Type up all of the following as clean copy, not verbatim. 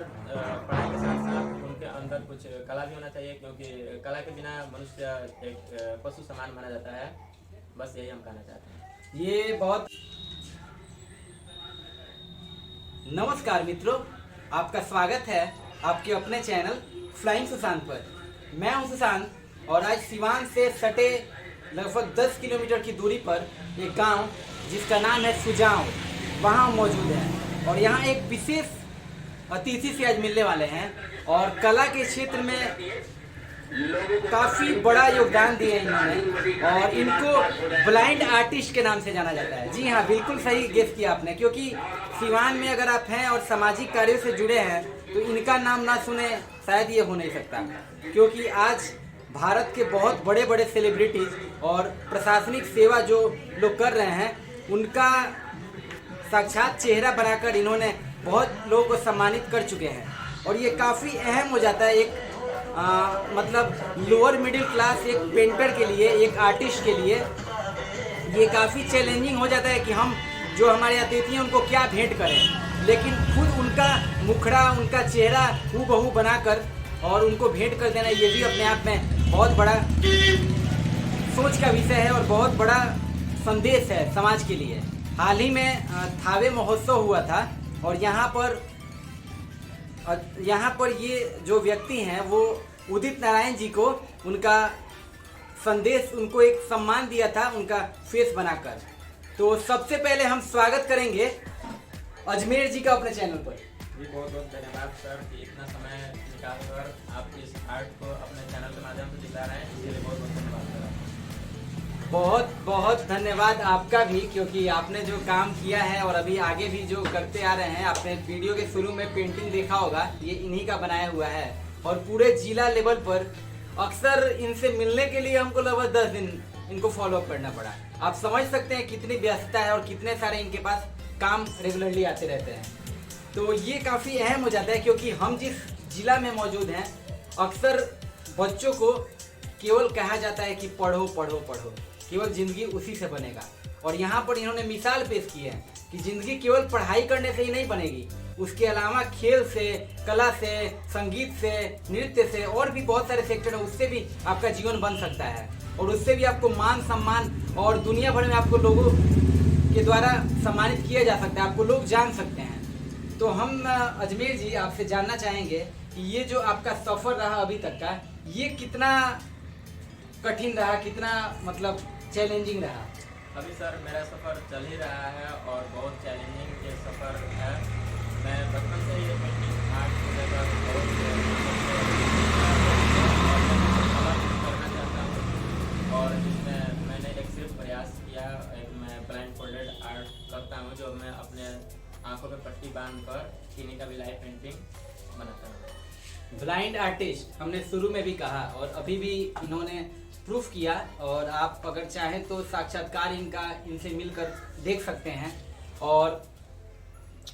पढ़ाई के साथ साथ उनके अंदर कुछ कला भी होना चाहिए, क्योंकि कला के बिना मनुष्य एक पशु समान माना जाता है। बस यही हम कहना चाहते हैं। ये बहुत नमस्कार मित्रों, आपका स्वागत है आपके अपने चैनल फ्लाइंग सुशांत पर। मैं हूं सुशांत और आज सिवान से सटे लगभग 10 किलोमीटर की दूरी पर एक गांव जिसका नाम है सुजांव, वहां मौजूद है। और यहां एक विशेष अतिथि से आज मिलने वाले हैं और कला के क्षेत्र में काफ़ी बड़ा योगदान दिया इन्होंने और इनको ब्लाइंड आर्टिस्ट के नाम से जाना जाता है। जी हाँ, बिल्कुल सही गेस किया आपने, क्योंकि सिवान में अगर आप हैं और सामाजिक कार्यों से जुड़े हैं तो इनका नाम ना सुने शायद ये हो नहीं सकता। क्योंकि आज भारत के बहुत बड़े बड़े सेलिब्रिटीज और प्रशासनिक सेवा जो लोग कर रहे हैं उनका साक्षात चेहरा बनाकर इन्होंने बहुत लोगों को सम्मानित कर चुके हैं। और ये काफ़ी अहम हो जाता है एक मतलब लोअर मिडिल क्लास एक पेंटर के लिए, एक आर्टिस्ट के लिए ये काफ़ी चैलेंजिंग हो जाता है कि हम जो हमारे अतिथि हैं उनको क्या भेंट करें। लेकिन खुद उनका मुखड़ा, उनका चेहरा हूबहू बनाकर और उनको भेंट कर देना, ये भी अपने आप में बहुत बड़ा सोच का विषय है और बहुत बड़ा संदेश है समाज के लिए। हाल ही में थावे महोत्सव हुआ था और यहाँ पर ये जो व्यक्ति हैं वो उदित नारायण जी को उनका संदेश, उनको एक सम्मान दिया था उनका फेस बनाकर। तो सबसे पहले हम स्वागत करेंगे अजमेर जी का अपने चैनल पर। जी बहुत बहुत धन्यवाद सर कि इतना समय निकाल कर आप इस आर्ट को अपने चैनल के माध्यम से दिखा रहे हैं, इसके लिए बहुत बहुत धन्यवाद सर। बहुत बहुत धन्यवाद आपका भी, क्योंकि आपने जो काम किया है और अभी आगे भी जो करते आ रहे हैं। आपने वीडियो के शुरू में पेंटिंग देखा होगा, ये इन्हीं का बनाया हुआ है और पूरे जिला लेवल पर अक्सर इनसे मिलने के लिए हमको लगभग 10 दिन इनको फॉलो अप करना पड़ा। आप समझ सकते हैं कितनी व्यस्तता है और कितने सारे इनके पास काम रेगुलरली आते रहते हैं। तो ये काफ़ी अहम हो जाता है, क्योंकि हम जिस जिला में मौजूद हैं अक्सर बच्चों को केवल कहा जाता है कि पढ़ो पढ़ो पढ़ो, केवल ज़िंदगी उसी से बनेगा। और यहाँ पर इन्होंने मिसाल पेश की है कि ज़िंदगी केवल पढ़ाई करने से ही नहीं बनेगी, उसके अलावा खेल से, कला से, संगीत से, नृत्य से और भी बहुत सारे सेक्टर है, उससे भी आपका जीवन बन सकता है और उससे भी आपको मान सम्मान और दुनिया भर में आपको लोगों के द्वारा सम्मानित किया जा सकता है, आपको लोग जान सकते हैं। तो हम अजमेर जी आपसे जानना चाहेंगे कि ये जो आपका सफ़र रहा अभी तक का, ये कितना कठिन रहा, कितना मतलब चैलेंजिंग रहा? अभी सर मेरा सफ़र चल ही रहा है और बहुत चैलेंजिंग ये सफ़र है। मैं बचपन से ये पेंटिंग आर्ट को लेकर बहुत करना चाहता हूँ और इसमें मैंने एक सिर्फ प्रयास किया, एक मैं ब्लाइंड फोल्डेड आर्ट करता हूँ जो मैं अपने आंखों पे पट्टी बांध कर किन्हीं का भी लाइव पेंटिंग बनाता हूँ। ब्लाइंड आर्टिस्ट हमने शुरू में भी कहा और अभी भी इन्होंने प्रूफ किया और आप अगर चाहें तो साक्षात्कार इनसे मिलकर देख सकते हैं। और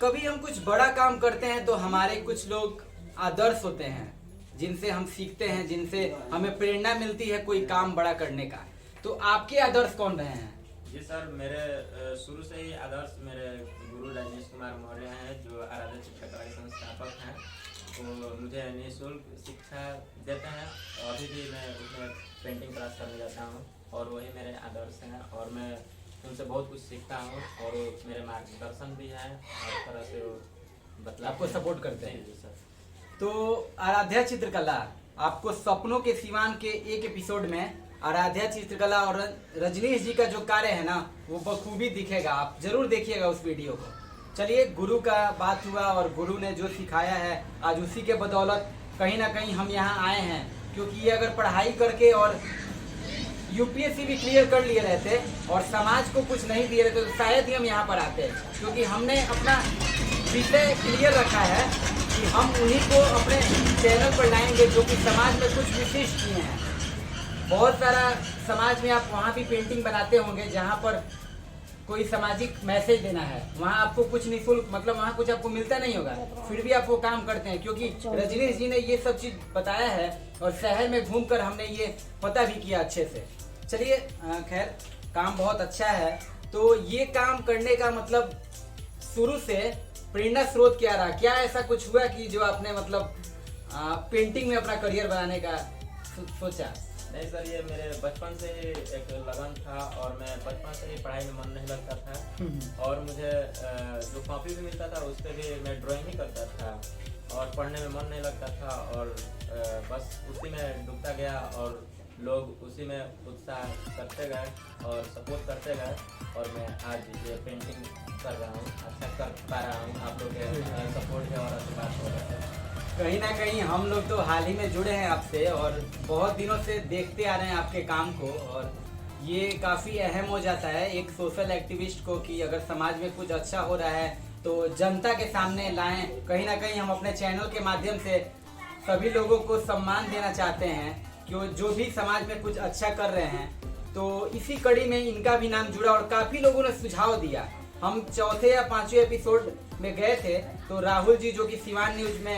कभी हम कुछ बड़ा काम करते हैं तो हमारे कुछ लोग आदर्श होते हैं जिनसे हम सीखते हैं, जिनसे हमें प्रेरणा मिलती है कोई काम बड़ा करने का। तो आपके आदर्श कौन रहे हैं? जी सर, मेरे शुरू से ही आदर्श मेरे गुरु रजनीश कुमार मौर्य हैं, जो आराध्य चित्रकला के संस्थापक हैं। वो मुझे निःशुल्क शिक्षा देते हैं और अभी भी मैं उसमें पेंटिंग क्लास करने जाता हूँ और वही मेरे आदर्श हैं और मैं उनसे बहुत कुछ सीखता हूँ और मेरे मार्गदर्शन भी हैं और तरह से वो बतला आपको सपोर्ट करते हैं। जी सर। तो आराध्या चित्रकला, आपको सपनों के सिवान के एक एपिसोड में आराध्या चित्रकला और रजनीश जी का जो कार्य है ना वो बखूबी दिखेगा, आप जरूर देखिएगा उस वीडियो को। चलिए, गुरु का बात हुआ और गुरु ने जो सिखाया है आज उसी के बदौलत कहीं ना कहीं हम यहाँ आए हैं। क्योंकि ये अगर पढ़ाई करके और यूपीएससी भी क्लियर कर लिए रहते और समाज को कुछ नहीं दिए रहते तो शायद ही हम यहाँ पर आते। क्योंकि हमने अपना विषय क्लियर रखा है कि हम उन्हीं को अपने चैनल पर लाएंगे जो कि समाज में कुछ विशिष्ट किए हैं। बहुत सारा समाज में आप वहाँ भी पेंटिंग बनाते होंगे जहाँ पर कोई सामाजिक मैसेज देना है, वहाँ आपको कुछ निःशुल्क, मतलब वहाँ कुछ आपको मिलता नहीं होगा, फिर भी आप वो काम करते हैं क्योंकि रजनीश जी ने ये सब चीज बताया है और शहर में घूमकर हमने ये पता भी किया अच्छे से। चलिए, खैर काम बहुत अच्छा है। तो ये काम करने का मतलब शुरू से प्रेरणा स्रोत क्या रहा? क्या ऐसा कुछ हुआ कि जो आपने मतलब पेंटिंग में अपना करियर बनाने का सोचा? नहीं सर, ये मेरे बचपन से ही एक लगन था और मैं बचपन से ही पढ़ाई में मन नहीं लगता था और मुझे जो कॉपी भी मिलता था उस पर भी मैं ड्राइंग ही करता था और पढ़ने में मन नहीं लगता था और बस उसी में डूबता गया और लोग उसी में उत्साह करते गए और सपोर्ट करते गए और मैं आज ये पेंटिंग कर रहा हूँ, अच्छा कर पा रहा हूँ आप लोग के सपोर्ट के और आशीर्वाद की वजह से। कहीं ना कहीं हम लोग तो हाल ही में जुड़े हैं आपसे और बहुत दिनों से देखते आ रहे हैं आपके काम को और ये काफ़ी अहम हो जाता है एक सोशल एक्टिविस्ट को कि अगर समाज में कुछ अच्छा हो रहा है तो जनता के सामने लाएं। कहीं ना कहीं हम अपने चैनल के माध्यम से सभी लोगों को सम्मान देना चाहते हैं कि जो भी समाज में कुछ अच्छा कर रहे हैं। तो इसी कड़ी में इनका भी नाम जुड़ा और काफ़ी लोगों ने सुझाव दिया। हम चौथे या पाँचवें एपिसोड में गए थे तो राहुल जी जो कि सिवान न्यूज में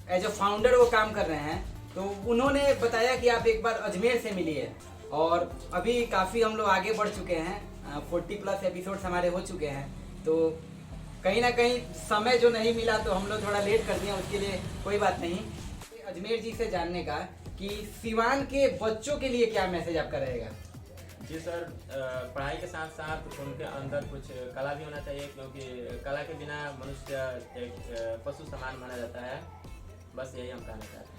एज अ फाउंडर वो काम कर रहे हैं तो उन्होंने बताया कि आप एक बार अजमेर से मिलिए और अभी काफ़ी हम लोग आगे बढ़ चुके हैं, 40+ एपिसोड्स हमारे हो चुके हैं। तो कहीं ना कहीं समय जो नहीं मिला तो हम लोग थोड़ा लेट कर दिए, उसके लिए कोई बात नहीं। अजमेर जी से जानने का कि सिवान के बच्चों के लिए क्या मैसेज आपका रहेगा? जी सर, पढ़ाई के साथ साथ उनके अंदर कुछ कला भी होना चाहिए क्योंकि कला के बिना मनुष्य एक पशु समान माना जाता है। बस यही हम कहना चाहते हैं।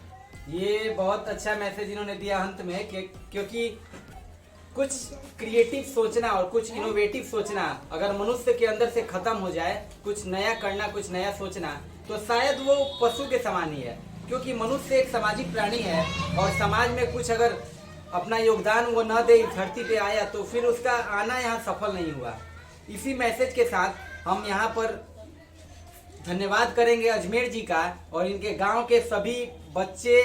ये बहुत अच्छा मैसेज इन्होंने दिया अंत में क्योंकि कुछ क्रिएटिव सोचना और कुछ इनोवेटिव सोचना अगर मनुष्य के अंदर से खत्म हो जाए, कुछ नया करना, कुछ नया सोचना, तो शायद वो पशु के समान ही है क्योंकि मनुष्य एक सामाजिक प्राणी है और समाज में कुछ अगर अपना योगदान वो न दे, धरती पे आया तो फिर उसका आना यहाँ सफल नहीं हुआ। इसी मैसेज के साथ हम यहाँ पर धन्यवाद करेंगे अजमेर जी का और इनके गांव के सभी बच्चे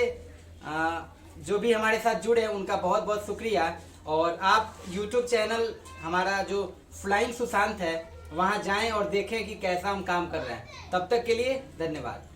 जो भी हमारे साथ जुड़े उनका बहुत बहुत शुक्रिया। और आप YouTube चैनल हमारा जो फ्लाइंग सुशांत है वहां जाएं और देखें कि कैसा हम काम कर रहे हैं। तब तक के लिए धन्यवाद।